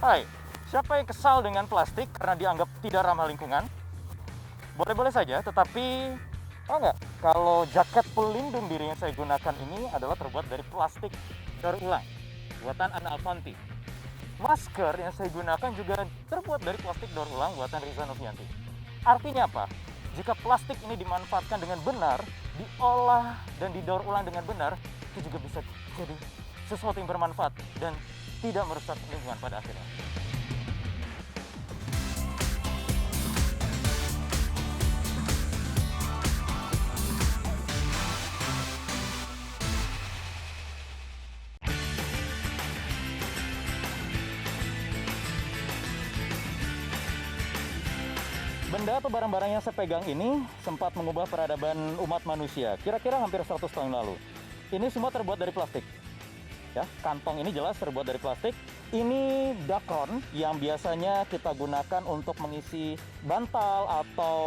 Hai, siapa yang kesal dengan plastik karena dianggap tidak ramah lingkungan? Boleh-boleh saja, tetapi tahu nggak kalau jaket pelindung diri yang saya gunakan ini adalah terbuat dari plastik daur ulang buatan Anna Avanti. Masker yang saya gunakan juga terbuat dari plastik daur ulang buatan Riza Novianti. Artinya apa? Jika plastik ini dimanfaatkan dengan benar, diolah dan didaur ulang dengan benar, itu juga bisa jadi sesuatu yang bermanfaat dan tidak merusak lingkungan pada akhirnya. Benda atau barang-barang yang saya pegang ini sempat mengubah peradaban umat manusia, kira-kira hampir 100 tahun lalu. Ini semua terbuat dari plastik. Ya, kantong ini jelas terbuat dari plastik. Ini dakron yang biasanya kita gunakan untuk mengisi bantal atau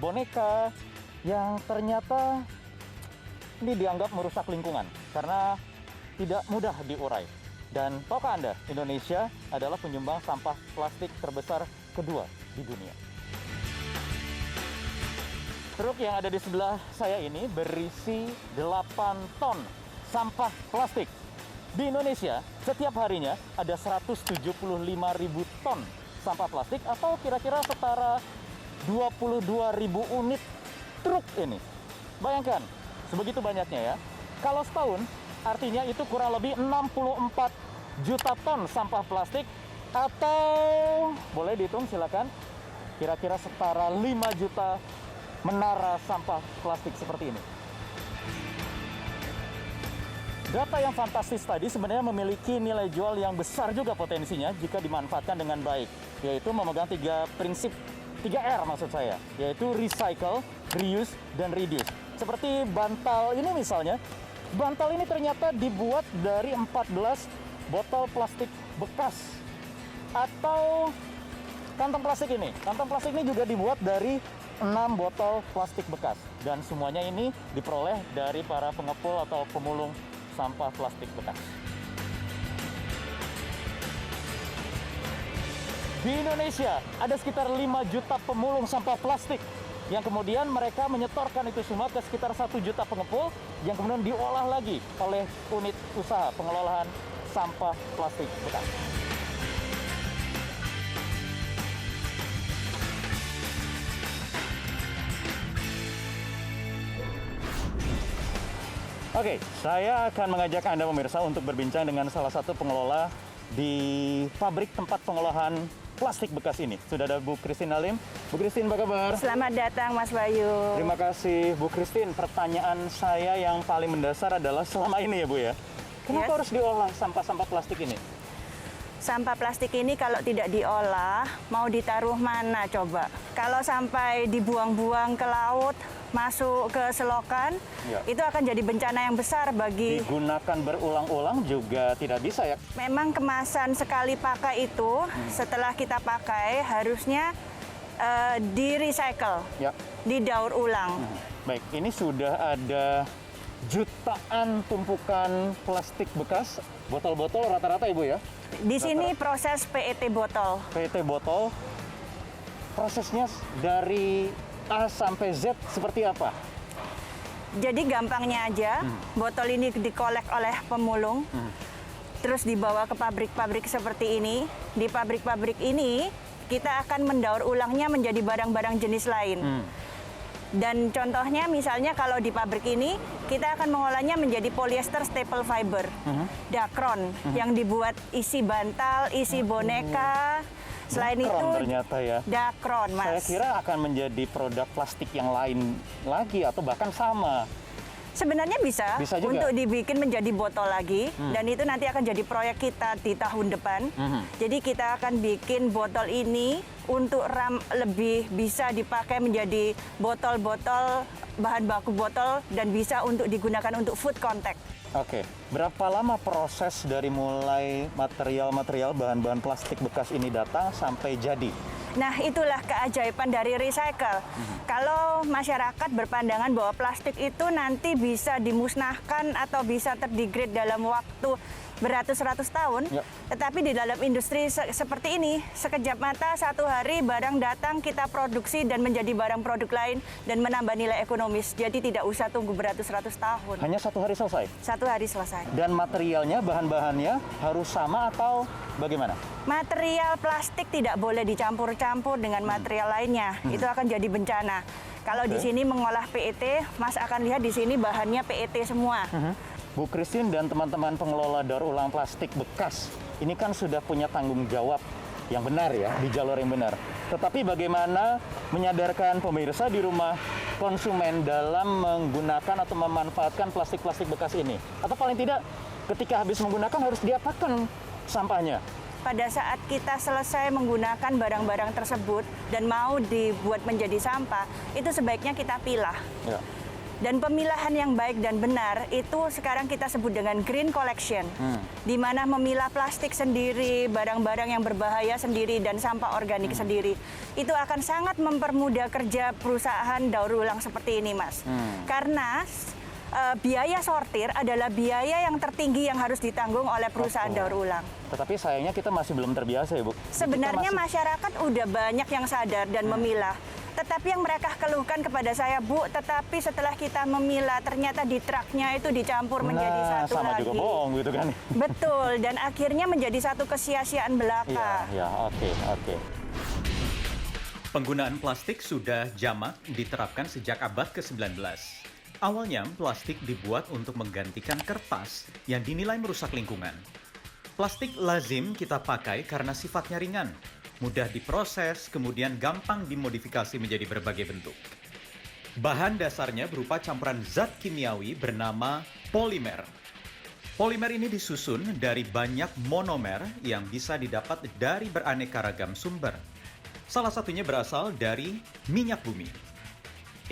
boneka yang ternyata ini dianggap merusak lingkungan karena tidak mudah diurai. Dan tahukah Anda, Indonesia adalah penyumbang sampah plastik terbesar kedua di dunia. Truk yang ada di sebelah saya ini berisi 8 ton sampah plastik. Di Indonesia, setiap harinya ada 175.000 ton sampah plastik atau kira-kira setara 22.000 unit truk ini. Bayangkan, sebegitu banyaknya ya. Kalau setahun, artinya itu kurang lebih 64 juta ton sampah plastik atau boleh dihitung silakan, kira-kira setara 5 juta menara sampah plastik seperti ini. Data yang fantastis tadi sebenarnya memiliki nilai jual yang besar juga potensinya jika dimanfaatkan dengan baik, yaitu memegang 3 prinsip, 3R maksud saya, yaitu recycle, reuse, dan reduce. Seperti bantal ini misalnya, bantal ini ternyata dibuat dari 14 botol plastik bekas. Atau kantong plastik ini. Kantong plastik ini juga dibuat dari 6 botol plastik bekas. Dan semuanya ini diperoleh dari para pengepul atau pemulung sampah plastik bekas. Di Indonesia ada sekitar 5 juta pemulung sampah plastik yang kemudian mereka menyetorkan itu semua ke sekitar 1 juta pengepul yang kemudian diolah lagi oleh unit usaha pengelolaan sampah plastik bekas. Oke, saya akan mengajak Anda pemirsa untuk berbincang dengan salah satu pengelola di pabrik tempat pengolahan plastik bekas ini. Sudah ada Bu Christine Halim. Bu Christine, apa kabar? Selamat datang, Mas Bayu. Terima kasih, Bu Christine. Pertanyaan saya yang paling mendasar adalah selama ini ya, Bu ya. Kenapa harus diolah sampah-sampah plastik ini? Sampah plastik ini kalau tidak diolah, mau ditaruh mana coba? Kalau sampai dibuang-buang ke laut, masuk ke selokan, Ya. itu akan jadi bencana yang besar bagi... Digunakan berulang-ulang juga tidak bisa ya? Memang kemasan sekali pakai itu, setelah kita pakai, harusnya di-recycle, Ya. didaur ulang. Baik, ini sudah ada jutaan tumpukan plastik bekas, botol-botol rata-rata Ibu ya? Di sini proses PET botol. PET botol, prosesnya dari A sampai Z seperti apa? Jadi gampangnya aja, botol ini dikolek oleh pemulung, terus dibawa ke pabrik-pabrik seperti ini. Di pabrik-pabrik ini, kita akan mendaur ulangnya menjadi barang-barang jenis lain. Dan contohnya misalnya kalau di pabrik ini, kita akan mengolahnya menjadi polyester staple fiber, dakron, yang dibuat isi bantal, isi boneka. Selain Dakron itu, ternyata ya. dakron, Mas. Saya kira akan menjadi produk plastik yang lain lagi atau bahkan sama. Sebenarnya bisa juga. untuk dibikin menjadi botol lagi, dan itu nanti akan jadi proyek kita di tahun depan. Jadi kita akan bikin botol ini untuk lebih bisa dipakai menjadi botol-botol, bahan baku botol, dan bisa untuk digunakan untuk food contact. Oke, berapa lama proses dari mulai material-material bahan-bahan plastik bekas ini datang sampai jadi? Nah, itulah keajaiban dari recycle. Kalau masyarakat berpandangan bahwa plastik itu nanti bisa dimusnahkan atau bisa terdegrade dalam waktu beratus-ratus tahun. Ya. Tetapi di dalam industri seperti ini, sekejap mata satu hari barang datang kita produksi dan menjadi barang produk lain dan menambah nilai ekonomis. Jadi tidak usah tunggu beratus-ratus tahun. Hanya 1 hari selesai. 1 hari selesai. Dan materialnya, bahan-bahannya harus sama atau bagaimana? Material plastik tidak boleh dicampur-campur dengan material lainnya. Itu akan jadi bencana. Kalau di sini mengolah PET, Mas akan lihat di sini bahannya PET semua. Bu Christine dan teman-teman pengelola daur ulang plastik bekas, ini kan sudah punya tanggung jawab yang benar ya, di jalur yang benar. Tetapi bagaimana menyadarkan pemirsa di rumah konsumen dalam menggunakan atau memanfaatkan plastik-plastik bekas ini? Atau paling tidak ketika habis menggunakan harus diapakan sampahnya? Pada saat kita selesai menggunakan barang-barang tersebut dan mau dibuat menjadi sampah, itu sebaiknya kita pilah. Ya. Dan pemilahan yang baik dan benar itu sekarang kita sebut dengan green collection, di mana memilah plastik sendiri, barang-barang yang berbahaya sendiri, dan sampah organik sendiri. Itu akan sangat mempermudah kerja perusahaan daur ulang seperti ini, Mas. Karena biaya sortir adalah biaya yang tertinggi yang harus ditanggung oleh perusahaan daur ulang. Tetapi sayangnya kita masih belum terbiasa ya, Bu. Sebenarnya masyarakat udah banyak yang sadar dan memilah. Tetapi yang mereka keluhkan kepada saya, Bu, tetapi setelah kita memilah ternyata di truknya itu dicampur menjadi satu sama lagi. juga bohong gitu kan. Betul, dan akhirnya menjadi satu kesia-siaan belaka. Ya, oke. Penggunaan plastik sudah jamak diterapkan sejak abad ke-19. Awalnya, plastik dibuat untuk menggantikan kertas yang dinilai merusak lingkungan. Plastik lazim kita pakai karena sifatnya ringan, mudah diproses, kemudian gampang dimodifikasi menjadi berbagai bentuk. Bahan dasarnya berupa campuran zat kimiawi bernama polimer. Polimer ini disusun dari banyak monomer yang bisa didapat dari beraneka ragam sumber. Salah satunya berasal dari minyak bumi.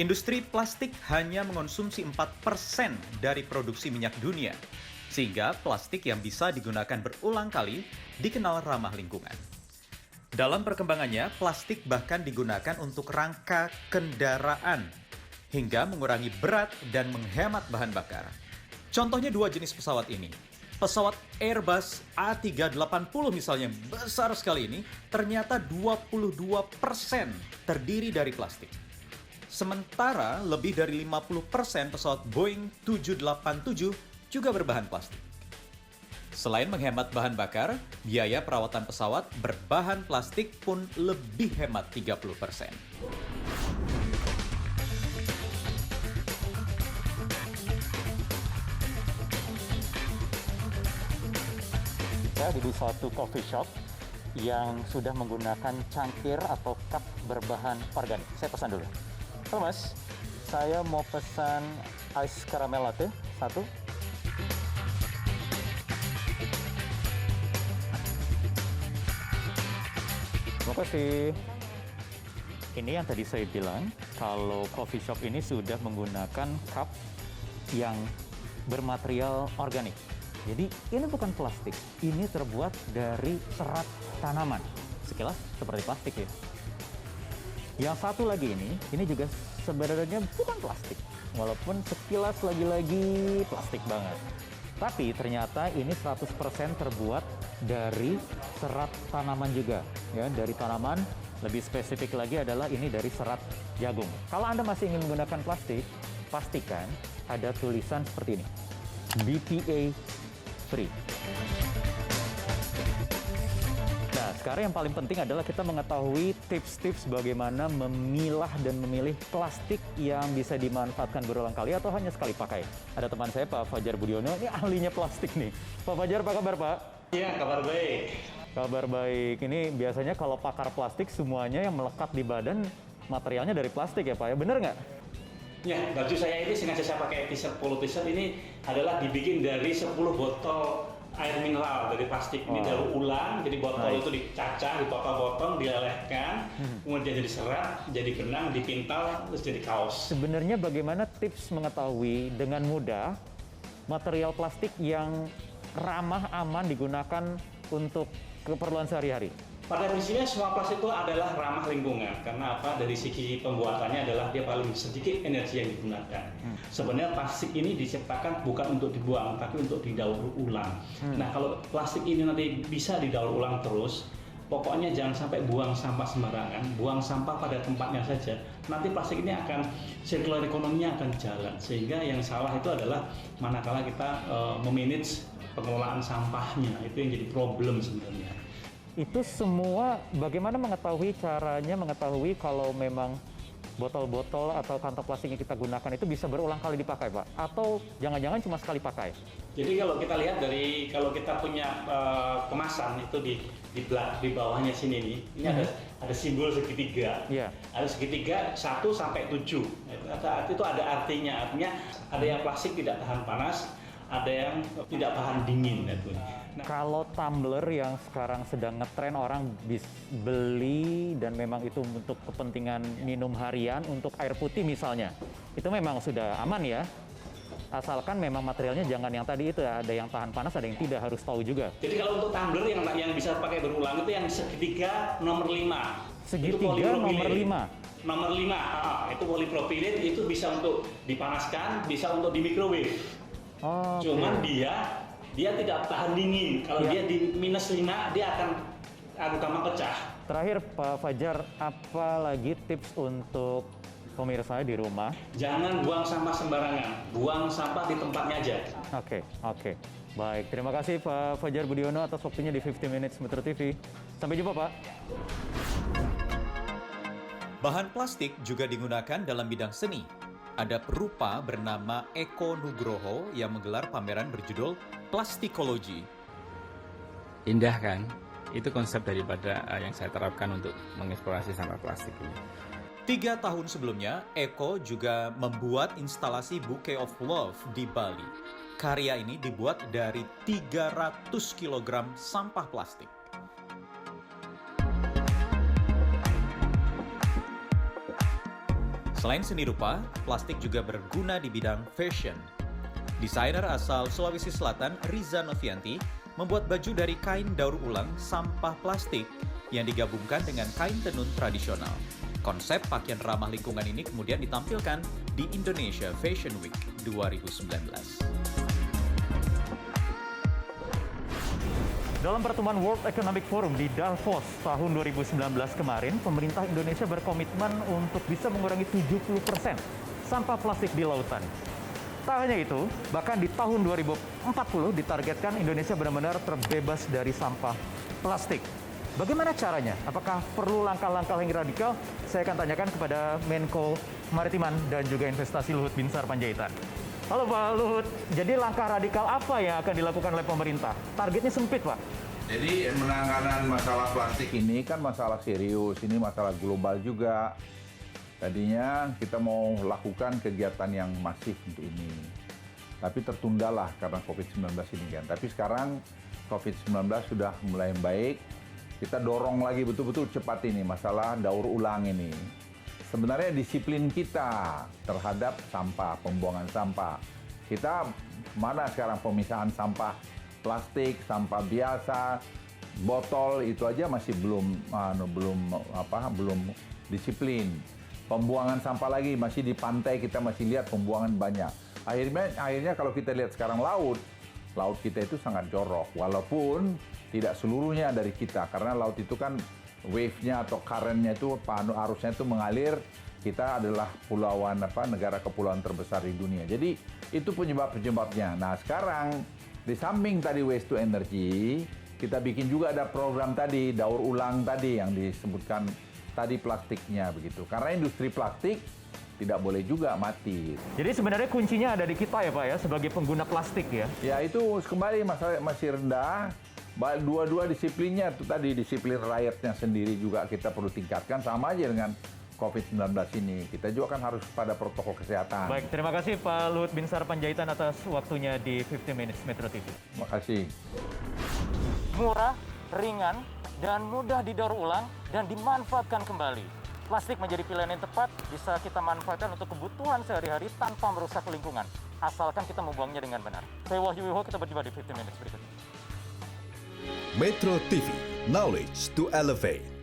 Industri plastik hanya mengonsumsi 4% dari produksi minyak dunia, sehingga plastik yang bisa digunakan berulang kali dikenal ramah lingkungan. Dalam perkembangannya, plastik bahkan digunakan untuk rangka kendaraan, hingga mengurangi berat dan menghemat bahan bakar. Contohnya 2 jenis pesawat ini. Pesawat Airbus A380 misalnya, besar sekali ini, ternyata 22% terdiri dari plastik. Sementara lebih dari 50% pesawat Boeing 787 juga berbahan plastik. Selain menghemat bahan bakar, biaya perawatan pesawat berbahan plastik pun lebih hemat 30%. Saya di suatu coffee shop yang sudah menggunakan cangkir atau cup berbahan organik. Saya pesan dulu. Halo Mas, saya mau pesan ice caramel latte 1. Terima kasih. Ini yang tadi saya bilang, kalau coffee shop ini sudah menggunakan cup yang bermaterial organik. Jadi ini bukan plastik, ini terbuat dari serat tanaman. Sekilas seperti plastik ya. Yang satu lagi ini juga sebenarnya bukan plastik. Walaupun sekilas lagi-lagi plastik banget. Tapi ternyata ini 100% terbuat dari serat tanaman juga. Ya, dari tanaman, lebih spesifik lagi adalah ini dari serat jagung. Kalau Anda masih ingin menggunakan plastik, pastikan ada tulisan seperti ini. BPA free. Nah, sekarang yang paling penting adalah kita mengetahui tips-tips bagaimana memilah dan memilih plastik yang bisa dimanfaatkan berulang kali atau hanya sekali pakai. Ada teman saya, Pak Fajar Budiono, ini ahlinya plastik nih. Pak Fajar, apa kabar, Pak? Iya, kabar baik. Kabar baik. Ini biasanya kalau pakar plastik semuanya yang melekat di badan materialnya dari plastik ya, Pak? Ya, bener nggak? Ya, baju saya ini sengaja saya pakai t-shirt, polo t-shirt ini adalah dibikin dari 10 botol air mineral dari plastik. Ini daur ulang, jadi botol itu dicacah, dipotong-potong, dilelehkan, kemudian jadi serat, jadi benang, dipintal, terus jadi kaos. Sebenarnya bagaimana tips mengetahui dengan mudah material plastik yang ramah, aman digunakan untuk keperluan sehari-hari? Pada prinsipnya semua plastik itu adalah ramah lingkungan karena apa? Dari segi pembuatannya adalah dia paling sedikit energi yang digunakan. Sebenarnya plastik ini diciptakan bukan untuk dibuang tapi untuk didaur ulang. Nah, kalau plastik ini nanti bisa didaur ulang terus, pokoknya jangan sampai buang sampah sembarangan, buang sampah pada tempatnya saja. Nanti plastik ini akan circular ekonominya akan jalan. Sehingga yang salah itu adalah manakala kita memanage pengelolaan sampahnya, itu yang jadi problem sebenarnya. Itu semua bagaimana caranya mengetahui kalau memang botol-botol atau kantong plastik yang kita gunakan itu bisa berulang kali dipakai, Pak? Atau jangan-jangan cuma sekali pakai? Jadi kalau kita lihat kalau kita punya kemasan itu di bawahnya sini nih, ini ada simbol segitiga. Iya. Ada segitiga 1 sampai 7. Itu ada artinya ada yang plastik tidak tahan panas, ada yang tidak tahan dingin itu. Nah, Kalau tumbler yang sekarang sedang ngetren orang beli dan memang itu untuk kepentingan minum harian untuk air putih misalnya, itu memang sudah aman ya. Asalkan memang materialnya jangan yang tadi itu ada yang tahan panas, ada yang tidak, harus tahu juga. jadi kalau untuk tumbler yang bisa pakai berulang itu yang segitiga nomor 5. Segitiga nomor 5. Nomor 5, itu polipropilin, itu bisa untuk dipanaskan, bisa untuk di microwave. Oh, Cuman dia tidak tahan dingin. Kalau Ya. dia di -5, dia akan gampang pecah. Terakhir Pak Fajar, apa lagi tips untuk pemirsa di rumah? Jangan buang sampah sembarangan. Buang sampah di tempatnya aja. Oke. Baik, terima kasih Pak Fajar Budiono atas waktunya di 50 Minutes Metro TV. Sampai jumpa, Pak. Bahan plastik juga digunakan dalam bidang seni. Ada perupa bernama Eko Nugroho yang menggelar pameran berjudul Plastikologi. Indah kan? Itu konsep daripada yang saya terapkan untuk mengeksplorasi sampah plastik ini. 3 tahun sebelumnya, Eko juga membuat instalasi Bouquet of Love di Bali. Karya ini dibuat dari 300 kg sampah plastik. Selain seni rupa, plastik juga berguna di bidang fashion. Desainer asal Sulawesi Selatan, Riza Novianti, membuat baju dari kain daur ulang sampah plastik yang digabungkan dengan kain tenun tradisional. Konsep pakaian ramah lingkungan ini kemudian ditampilkan di Indonesia Fashion Week 2019. Dalam pertemuan World Economic Forum di Davos tahun 2019 kemarin, pemerintah Indonesia berkomitmen untuk bisa mengurangi 70% sampah plastik di lautan. Tak hanya itu, bahkan di tahun 2040 ditargetkan Indonesia benar-benar terbebas dari sampah plastik. Bagaimana caranya? Apakah perlu langkah-langkah yang radikal? Saya akan tanyakan kepada Menko Maritiman dan juga Investasi Luhut Binsar Panjaitan. Halo Pak Luhut, jadi langkah radikal apa yang akan dilakukan oleh pemerintah? Targetnya sempit, Pak. Jadi penanganan masalah plastik ini kan masalah serius, ini masalah global juga. Tadinya kita mau lakukan kegiatan yang masif untuk ini. Tapi tertundalah karena COVID-19 ini kan. Tapi sekarang COVID-19 sudah mulai baik. Kita dorong lagi betul-betul cepat ini masalah daur ulang ini. Sebenarnya disiplin kita terhadap sampah, pembuangan sampah. Kita mana sekarang pemisahan sampah plastik, sampah biasa, botol itu aja masih belum disiplin. Pembuangan sampah lagi masih di pantai kita masih lihat pembuangan banyak. Akhirnya kalau kita lihat sekarang laut kita itu sangat jorok walaupun tidak seluruhnya dari kita karena laut itu kan wave-nya atau current-nya itu arusnya itu mengalir. Kita adalah negara kepulauan terbesar di dunia. Jadi itu penyebabnya. Nah, sekarang di samping tadi waste to energy, kita bikin juga ada program tadi daur ulang tadi yang disebutkan tadi plastiknya begitu. Karena industri plastik tidak boleh juga mati. Jadi sebenarnya kuncinya ada di kita ya Pak ya, sebagai pengguna plastik ya? Ya itu kembali masalah masih rendah. Dua-dua disiplinnya itu tadi, disiplin rakyatnya sendiri juga kita perlu tingkatkan sama aja dengan COVID-19 ini. Kita juga kan harus pada protokol kesehatan. Baik, terima kasih Pak Luhut Binsar Panjaitan atas waktunya di 50 Minutes Metro TV. Terima kasih. Murah, ringan, dan mudah didaur ulang dan dimanfaatkan kembali. Plastik menjadi pilihan yang tepat, bisa kita manfaatkan untuk kebutuhan sehari-hari tanpa merusak lingkungan. Asalkan kita membuangnya dengan benar. Saya Wahyu Wiho, kita berjumpa di 50 Minutes berikutnya. Metro TV, knowledge to elevate.